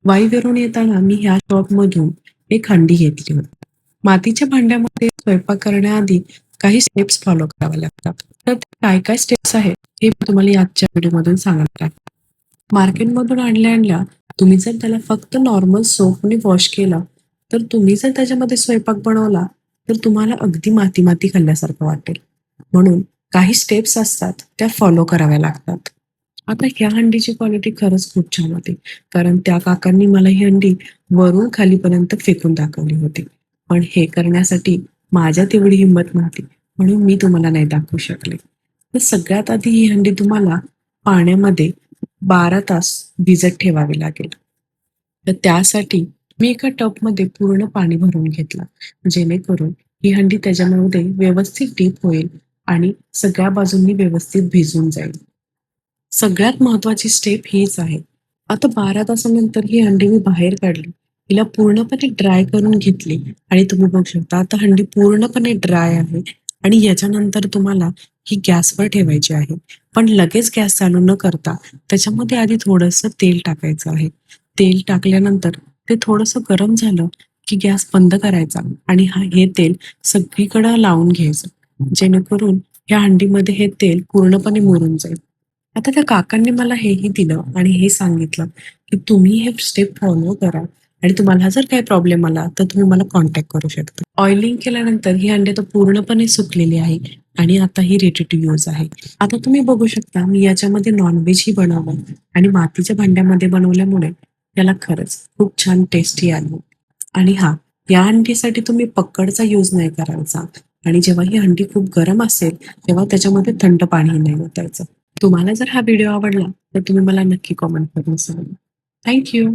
वाईवरून येताना मी ह्या शॉपमधून एक हंडी घेतली होती. मातीच्या भांड्यामध्ये स्वयंपाक करण्याआधी काही स्टेप्स फॉलो कराव्या लागतात. तर ते काय काय स्टेप्स आहेत हे मी तुम्हाला आजच्या व्हिडिओमधून सांगणार आहे. मार्केटमधून आणल्या तुम्ही जर त्याला फक्त नॉर्मल सोपने वॉश केलं, तर तुम्ही जर त्याच्यामध्ये स्वयंपाक बनवला तर तुम्हाला अगदी माती माती खाल्ल्यासारखं वाटेल. म्हणून काही स्टेप्स असतात त्या फॉलो कराव्या लागतात. आता ह्या हंडीची क्वालिटी खरंच खूप छान होती. कारण त्या काकांनी मला ही हंडी वरून खालीपर्यंत फेकून दाखवली होती. पण हे करण्यासाठी माझ्यात तेवढी हिंमत नव्हती. म्हणून मी तुम्हाला नाही दाखवू शकले. तर सगळ्यात आधी ही हंडी तुम्हाला पाण्यामध्ये 12 तास भिजत ठेवावी लागेल. तर त्यासाठी मी एका टबमध्ये पूर्ण पाणी भरून घेतलं. जेणेकरून ही हंडी त्याच्यामध्ये व्यवस्थित डीप होईल आणि सगळ्या बाजूंनी व्यवस्थित भिजून जाईल. सगळ्यात महत्वाची स्टेप हीच आहे. आता 12 तासानंतर ही हंडी मी बाहेर काढली. हिला पूर्णपणे ड्राय करून घेतली आणि तुम्ही बघू शकता आता हंडी पूर्णपणे ड्राय आहे आणि याच्यानंतर तुम्हाला ही गॅसवर ठेवायची आहे. पण लगेच गॅस चालू न करता त्याच्यामध्ये आधी थोडंसं तेल टाकायचं आहे. तेल टाकल्यानंतर ते थोडंसं गरम झालं की गॅस बंद करायचा आणि हे तेल सगळीकडं लावून घ्यायचं. जेणेकरून या हंडीमध्ये हे तेल पूर्णपणे मुरून जाईल. आता त्या काकांनी मला हेही दिलं आणि हे सांगितलं, की तुम्ही हे स्टेप फॉलो करा आणि तुम्हाला जर काही प्रॉब्लेम आला तर तुम्ही मला कॉन्टॅक्ट करू शकता. ऑइलिंग केल्यानंतर ही अंडी आता पूर्णपणे सुकलेली आहे आणि आता ही रेडी टू यूज आहे. आता तुम्ही बघू शकता मी याच्यामध्ये नॉनव्हेजही बनवलं आणि मातीच्या भांड्यामध्ये बनवल्यामुळे त्याला खरंच खूप छान टेस्टी आली. आणि हा, या अंडीसाठी तुम्ही पक्कडचा यूज नाही करायचा आणि जेव्हा ही अंडी खूप गरम असेल तेव्हा त्याच्यामध्ये थंड पाणी नाही ओतायचं. तुम्हाला जर हा व्हिडिओ आवडला तर तुम्ही मला नक्की कॉमेंट करून सांगा. Thank you.